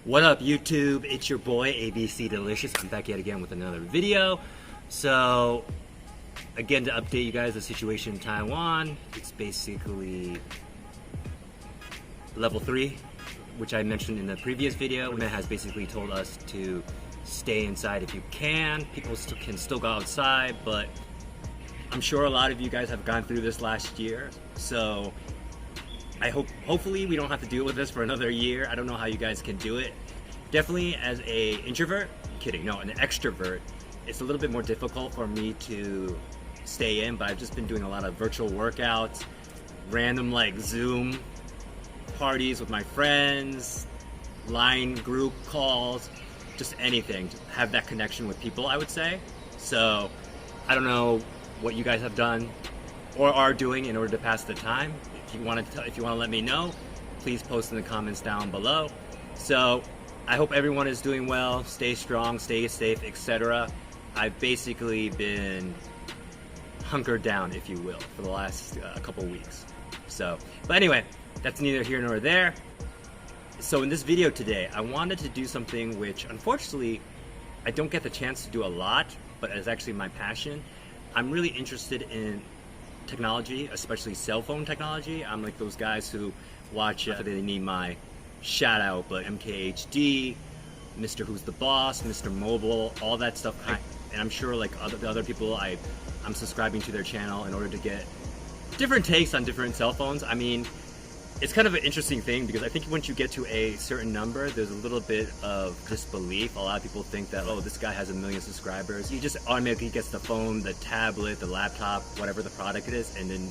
What up YouTube? It's your boy ABC Delicious. I'm back yet again with another video. So again, to update you guys, the situation in Taiwan, it's basically level 3, which I mentioned in the previous video. It has basically told us to stay inside if you can. People can still go outside, but I'm sure a lot of you guys have gone through this last year. So hopefully we don't have to deal with this for another year. I don't know how you guys can do it. Definitely as an introvert, an extrovert, it's a little bit more difficult for me to stay in, but I've just been doing a lot of virtual workouts, random like Zoom parties with my friends, line group calls, just anything to have that connection with people, I would say. So I don't know what you guys have done or are doing in order to pass the time. If you want to let me know, please post in the comments down below. So I hope everyone is doing well, stay strong, stay safe, etc. I've basically been hunkered down, if you will, for the last couple weeks. But anyway, that's neither here nor there. So in this video today, I wanted to do something which unfortunately I don't get the chance to do a lot, but is actually my passion. I'm really interested in technology, especially cell phone technology. I'm like those guys who watch, they need my shout out, but MKHD, Mr. Who's the Boss, Mr. Mobile, all that stuff. And I'm sure like other people, I'm subscribing to their channel in order to get different takes on different cell phones. I mean, it's kind of an interesting thing because I think once you get to a certain number, there's a little bit of disbelief. A lot of people think that, oh, this guy has 1 million subscribers. He just automatically gets the phone, the tablet, the laptop, whatever the product is, and then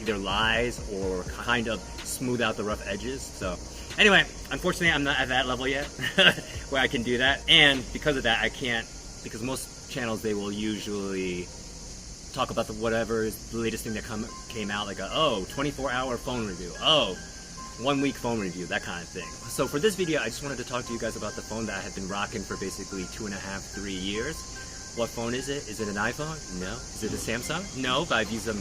either lies or kind of smooth out the rough edges. So anyway, unfortunately, I'm not at that level yet where I can do that. And because of that, I can't, because most channels, they will usually talk about whatever is the latest thing that came out, like 24-hour phone review, 1 week phone review, that kind of thing. So for this video, I just wanted to talk to you guys about the phone that I have been rocking for basically 2.5, 3 years. What phone is it? Is it an iPhone? No. Is it a Samsung? No, but I've used them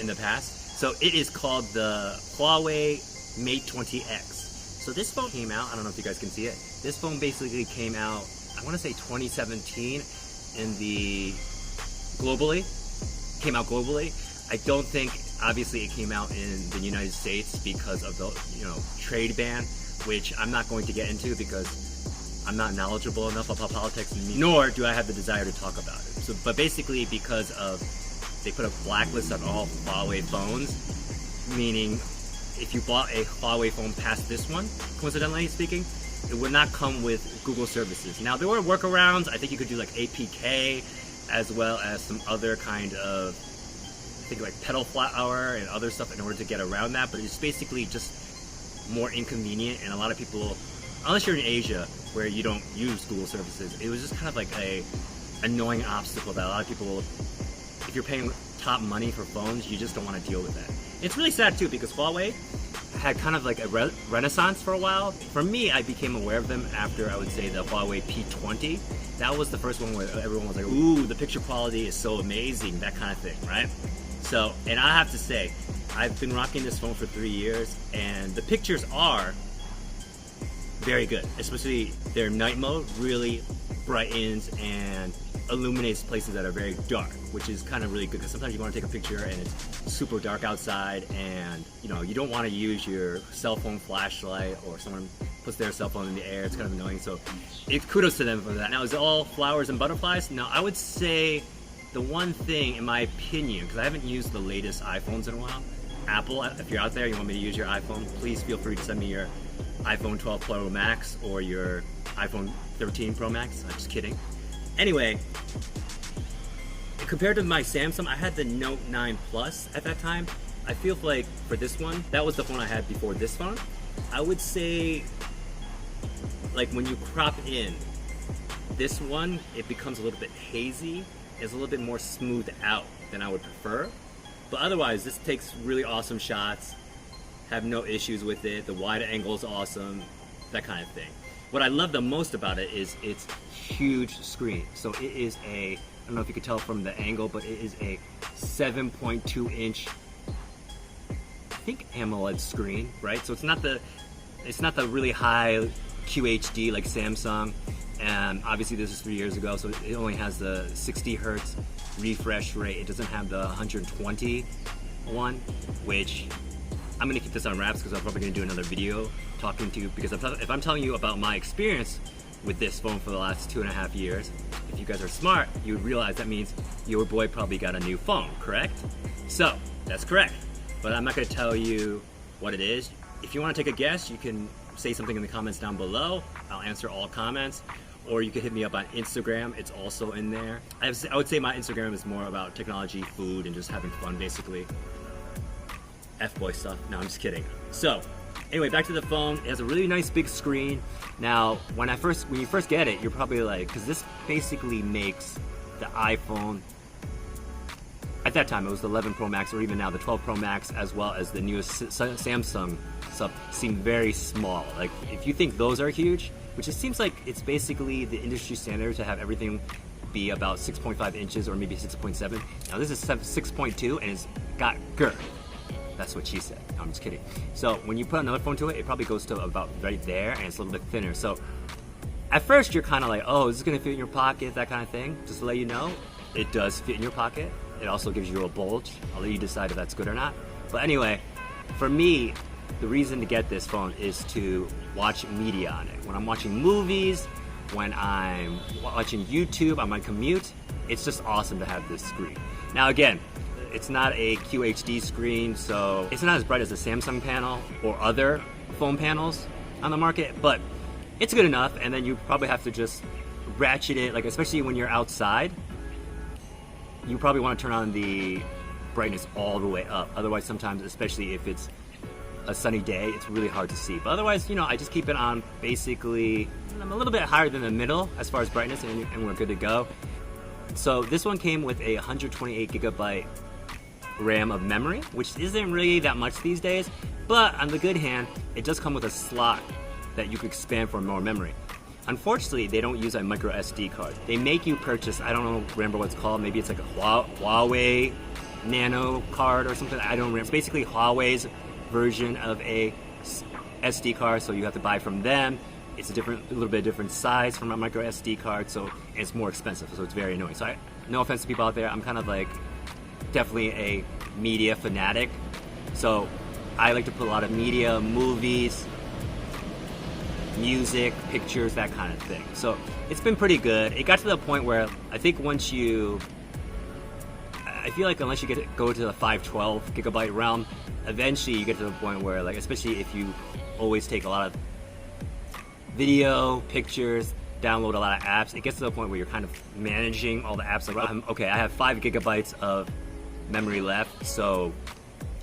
in the past. So it is called the Huawei Mate 20X. So this phone came out, I don't know if you guys can see it. This phone basically came out, I want to say 2017 came out globally. I don't think, obviously, it came out in the United States because of the trade ban, which I'm not going to get into because I'm not knowledgeable enough about politics, nor do I have the desire to talk about it. So, but basically, because of they put a blacklist on all Huawei phones, meaning if you bought a Huawei phone past this one, coincidentally speaking, it would not come with Google services. Now, there were workarounds. I think you could do like APK, as well as some other kind of, I think like pedal flower and other stuff in order to get around that, but it's basically just more inconvenient. And a lot of people, unless you're in Asia where you don't use Google services, it was just kind of like a annoying obstacle that a lot of people, if you're paying top money for phones, you just don't want to deal with that. It's really sad too because Huawei had kind of like a renaissance for a while. For me, I became aware of them after, I would say, the Huawei P20. That was the first one where everyone was like, ooh, the picture quality is so amazing, that kind of thing, right? So, and I have to say, I've been rocking this phone for 3 years, and the pictures are very good, especially their night mode really brightens and illuminates places that are very dark, which is kind of really good because sometimes you want to take a picture and it's super dark outside and you don't want to use your cell phone flashlight or someone puts their cell phone in the air. It's kind of annoying, so kudos to them for that. Now, is it all flowers and butterflies? No, I would say the one thing, in my opinion, because I haven't used the latest iPhones in a while, Apple, if you're out there, you want me to use your iPhone, please feel free to send me your iPhone 12 Pro Max or your iPhone 13 Pro Max. I'm just kidding. Anyway, compared to my Samsung, I had the Note 9 Plus at that time. I feel like for this one, that was the phone I had before this phone. I would say, like when you crop in, this one, it becomes a little bit hazy. It's a little bit more smoothed out than I would prefer. But otherwise, this takes really awesome shots. Have no issues with it. The wide angle is awesome, that kind of thing. What I love the most about it is its huge screen. So it is I don't know if you could tell from the angle, but it is a 7.2 inch, I think, AMOLED screen, right? So it's not the really high QHD like Samsung, and obviously this is 3 years ago, so it only has the 60 hertz refresh rate. It doesn't have the 120 one, which I'm gonna keep this on wraps because I'm probably gonna do another video talking to you, because if I'm telling you about my experience with this phone for the last 2.5 years, if you guys are smart, you would realize that means your boy probably got a new phone, correct? So, that's correct. But I'm not gonna tell you what it is. If you wanna take a guess, you can say something in the comments down below. I'll answer all comments. Or you could hit me up on Instagram, it's also in there. I would say my Instagram is more about technology, food, and just having fun, basically. F-boy stuff, no, I'm just kidding. So, anyway, back to the phone. It has a really nice big screen. Now, when you first get it, you're probably like, because this basically makes the iPhone, at that time it was the 11 Pro Max, or even now the 12 Pro Max, as well as the newest Samsung stuff, seem very small. Like, if you think those are huge, which it seems like it's basically the industry standard to have everything be about 6.5 inches or maybe 6.7. Now this is 6.2 and it's got girth. That's what she said. No, I'm just kidding. So when you put another phone to it, it probably goes to about right there, and it's a little bit thinner. So at first you're kind of like, oh, is this gonna fit in your pocket, that kind of thing. Just to let you know, it does fit in your pocket. It also gives you a bulge. I'll let you decide if that's good or not. But anyway, for me, the reason to get this phone is to watch media on it. When I'm watching movies, when I'm watching YouTube on my commute, it's just awesome to have this screen. Now again, it's not a QHD screen, so it's not as bright as a Samsung panel or other phone panels on the market, but it's good enough. And then you probably have to just ratchet it, like especially when you're outside, you probably want to turn on the brightness all the way up. Otherwise, sometimes, especially if it's a sunny day, it's really hard to see. But otherwise, you know, I just keep it on basically, I'm a little bit higher than the middle as far as brightness, and we're good to go. So this one came with a 128 gigabyte RAM of memory, which isn't really that much these days, but on the good hand, it does come with a slot that you could expand for more memory. Unfortunately, they don't use a micro SD card. They make you purchase, I don't remember what it's called, maybe it's like a Huawei Nano card or something, I don't remember. It's basically Huawei's version of a SD card, so you have to buy from them. It's a little bit different size from a micro SD card, so it's more expensive, so it's very annoying. So no offense to people out there, I'm kind of like definitely a media fanatic, so I like to put a lot of media, movies, music, pictures, that kind of thing. So it's been pretty good. It got to the point where I think I feel like unless you go to the 512 gigabyte realm, eventually you get to the point where, like, especially if you always take a lot of video, pictures, download a lot of apps, it gets to the point where you're kind of managing all the apps. Like, okay, I have 5 gigabytes of memory left, so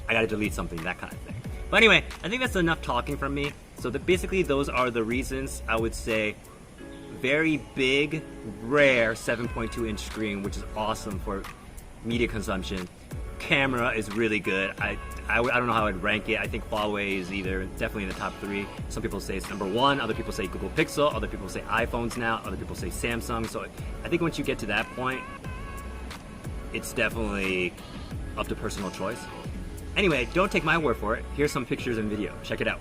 I gotta delete something, that kind of thing. But anyway, I think that's enough talking from me. So basically those are the reasons. I would say very big, rare 7.2 inch screen, which is awesome for media consumption. Camera is really good. I don't know how I'd rank it. I think Huawei is definitely in the top 3. Some people say it's number 1, other people say Google Pixel, other people say iPhones now, other people say Samsung. So I think once you get to that point, it's definitely up to personal choice. Anyway, don't take my word for it. Here's some pictures and video. Check it out.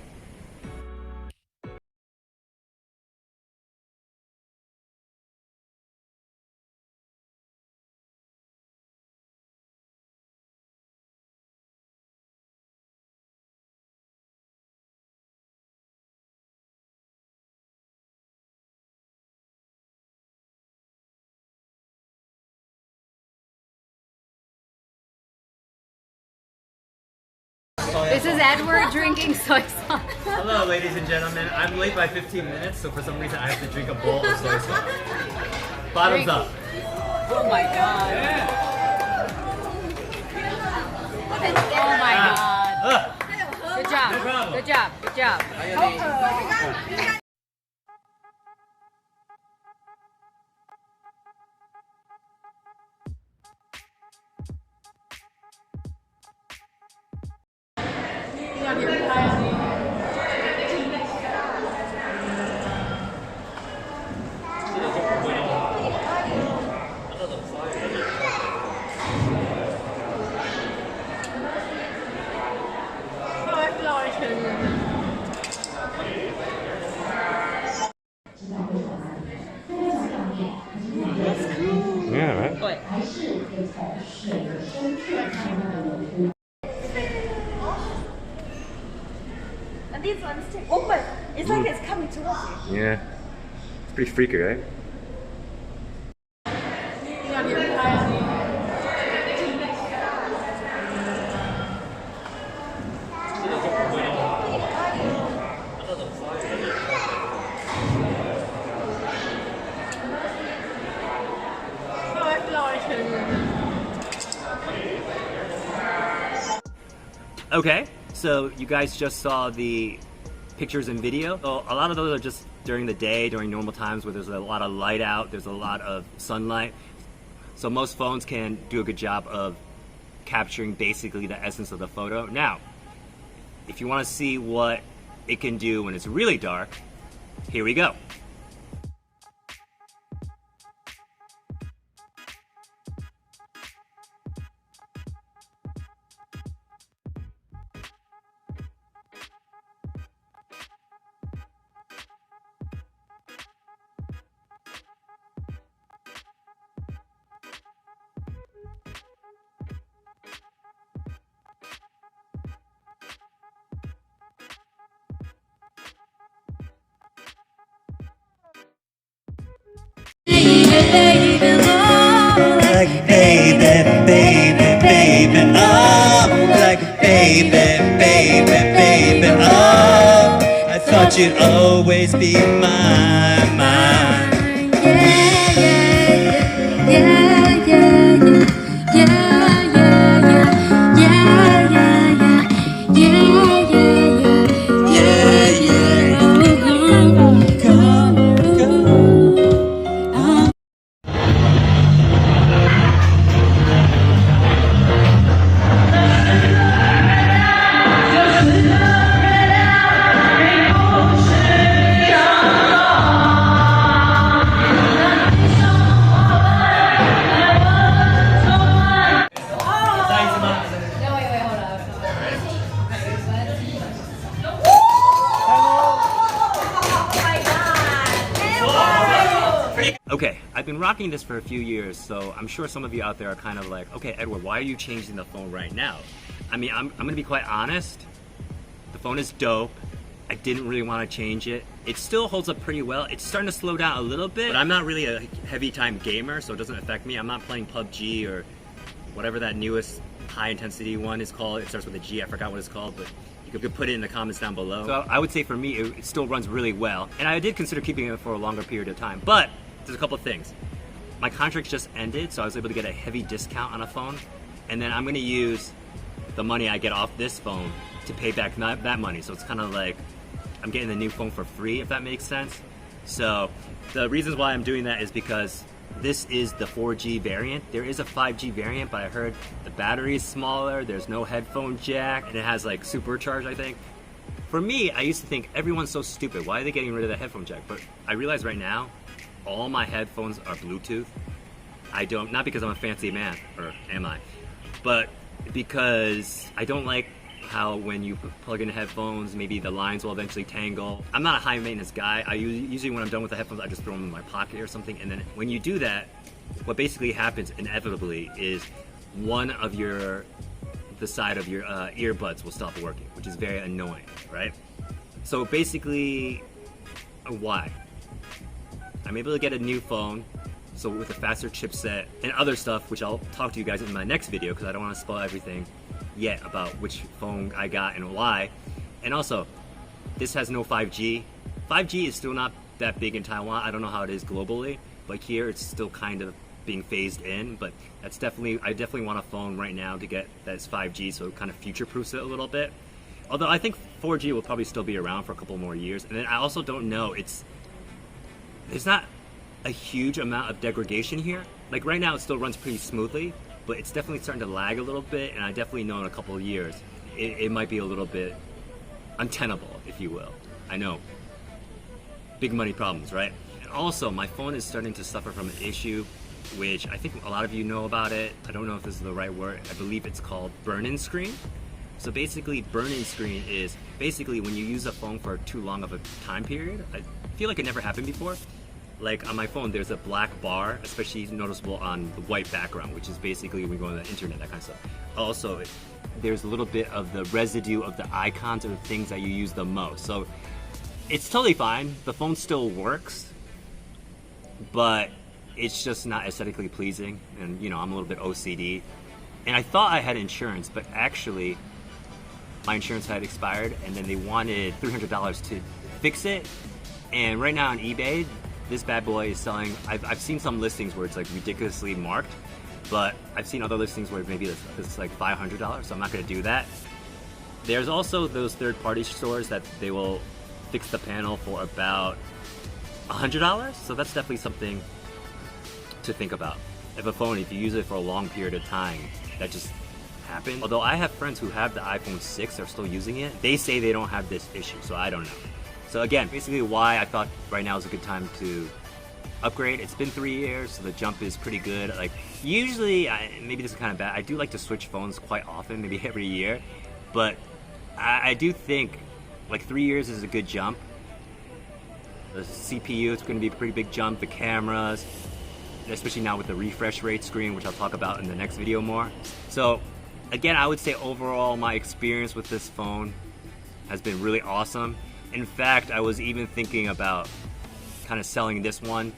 This is Edward drinking soy sauce. Hello, ladies and gentlemen. I'm late by 15 minutes, so for some reason I have to drink a bowl of soy sauce. Bottoms up. Oh my god. Yeah. Oh my god. Good job. No problem. Good job. Good job. And these ones too. Oh my, it's like it's coming towards you. Yeah. It's pretty freaky, right? Okay, so you guys just saw the pictures and video. So a lot of those are just during the day, during normal times where there's a lot of light out, there's a lot of sunlight. So most phones can do a good job of capturing basically the essence of the photo. Now, if you want to see what it can do when it's really dark, here we go. Like baby, baby, baby, oh, like baby, baby, baby, oh, I thought you'd always be mine, mine. Yeah, yeah, yeah, yeah, yeah, yeah, yeah, yeah, yeah, yeah, yeah, yeah, yeah, yeah, come, come. Okay, I've been rocking this for a few years, so I'm sure some of you out there are kind of like, okay, Edward, why are you changing the phone right now? I mean, I'm gonna be quite honest. The phone is dope. I didn't really want to change it. It still holds up pretty well. It's starting to slow down a little bit, but I'm not really a heavy time gamer, so it doesn't affect me. I'm not playing PUBG or whatever that newest high intensity one is called. It starts with a G, I forgot what it's called, but you could put it in the comments down below. So I would say for me, it still runs really well. And I did consider keeping it for a longer period of time, but there's a couple of things. My contract just ended, so I was able to get a heavy discount on a phone, and then I'm gonna use the money I get off this phone to pay back that money. So it's kind of like I'm getting the new phone for free, if that makes sense. So the reasons why I'm doing that is because this is the 4G variant. There is a 5G variant, but I heard the battery is smaller, there's no headphone jack, and it has like supercharge, I think. For me, I used to think everyone's so stupid. Why are they getting rid of the headphone jack? But I realize right now, all my headphones are Bluetooth. Not because I'm a fancy man, or am I, but because I don't like how when you plug in headphones, maybe the lines will eventually tangle. I'm not a high maintenance guy. Usually when I'm done with the headphones, I just throw them in my pocket or something. And then when you do that, what basically happens inevitably is one of the side of your earbuds will stop working, which is very annoying, right? So basically, why? I'm able to get a new phone, so with a faster chipset and other stuff, which I'll talk to you guys in my next video because I don't want to spoil everything yet about which phone I got and why. And also, this has no 5G. 5G is still not that big in Taiwan. I don't know how it is globally, but here it's still kind of being phased in. But I definitely want a phone right now to get that's 5G, so it kind of future-proofs it a little bit. Although I think 4G will probably still be around for a couple more years. And then I also don't know, there's not a huge amount of degradation here. Like right now it still runs pretty smoothly, but it's definitely starting to lag a little bit, and I definitely know in a couple of years it might be a little bit untenable, if you will. I know, big money problems, right? And also my phone is starting to suffer from an issue which I think a lot of you know about it. I don't know if this is the right word. I believe it's called burn-in screen. So basically, burn-in screen is basically when you use a phone for too long of a time period. I feel like it never happened before. Like on my phone, there's a black bar, especially noticeable on the white background, which is basically when you go on the internet, that kind of stuff. Also, there's a little bit of the residue of the icons or the things that you use the most. So it's totally fine. The phone still works, but it's just not aesthetically pleasing. And you know, I'm a little bit OCD. And I thought I had insurance, but actually my insurance had expired, and then they wanted $300 to fix it. And right now on eBay, this bad boy is selling, I've seen some listings where it's like ridiculously marked, but I've seen other listings where maybe it's like $500, so I'm not gonna do that. There's also those third-party stores that they will fix the panel for about $100, so that's definitely something to think about. If a phone, if you use it for a long period of time, that just happened. Although I have friends who have the iPhone 6 are still using it, they say they don't have this issue, so I don't know. So again, basically why I thought right now is a good time to upgrade. It's been 3 years, so the jump is pretty good. Like usually, maybe this is kind of bad, I do like to switch phones quite often, maybe every year, but I do think like 3 years is a good jump. The CPU, it's going to be a pretty big jump. The cameras, especially now with the refresh rate screen, which I'll talk about in the next video more. So again, I would say overall my experience with this phone has been really awesome. In fact, I was even thinking about kind of selling this one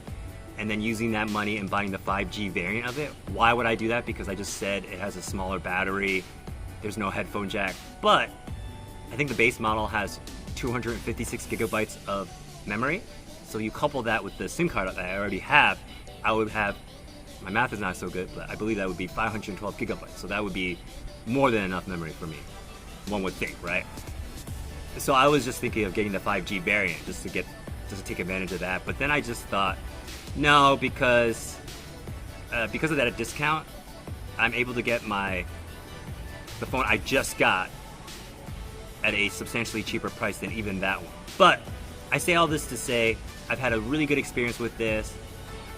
and then using that money and buying the 5G variant of it. Why would I do that? Because I just said it has a smaller battery, there's no headphone jack, but I think the base model has 256 gigabytes of memory. So you couple that with the SIM card that I already have, I would have, my math is not so good, but I believe that would be 512 gigabytes. So that would be more than enough memory for me, one would think, right? So I was just thinking of getting the 5G variant just to take advantage of that. But then I just thought, no, because of that discount, I'm able to get the phone I just got at a substantially cheaper price than even that one. But I say all this to say I've had a really good experience with this.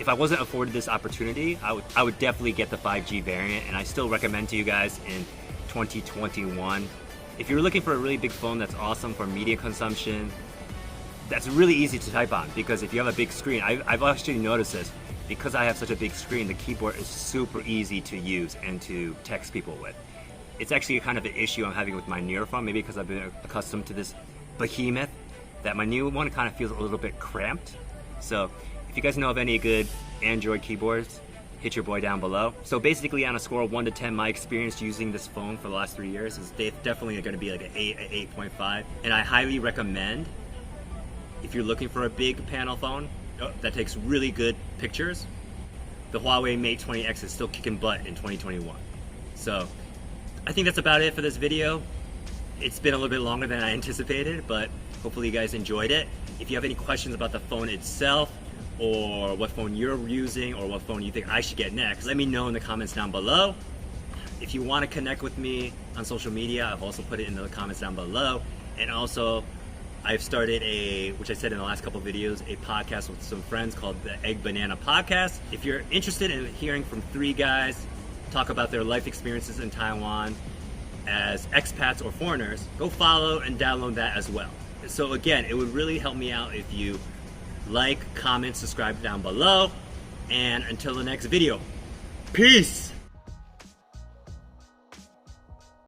If I wasn't afforded this opportunity, I would definitely get the 5G variant, and I still recommend to you guys in 2021. If you're looking for a really big phone that's awesome for media consumption, that's really easy to type on, because if you have a big screen, I've actually noticed this, because I have such a big screen, the keyboard is super easy to use and to text people with. It's actually kind of an issue I'm having with my newer phone, maybe because I've been accustomed to this behemoth, that my new one kind of feels a little bit cramped. So if you guys know of any good Android keyboards, hit your boy down below. So basically on a score of 1 to 10, my experience using this phone for the last 3 years is definitely going to be like an 8, an 8.5. And I highly recommend, if you're looking for a big panel phone that takes really good pictures, the Huawei Mate 20X is still kicking butt in 2021. So I think that's about it for this video. It's been a little bit longer than I anticipated, but hopefully you guys enjoyed it. If you have any questions about the phone itself, or what phone you're using, or what phone you think I should get next, let me know in the comments down below. If you want to connect with me on social media, I've also put it in the comments down below. And also, I've started which I said in the last couple videos, a podcast with some friends called the Egg Banana Podcast. If you're interested in hearing from 3 guys talk about their life experiences in Taiwan as expats or foreigners, go follow and download that as well. So again, it would really help me out if you like, comment, subscribe down below, and until the next video, peace!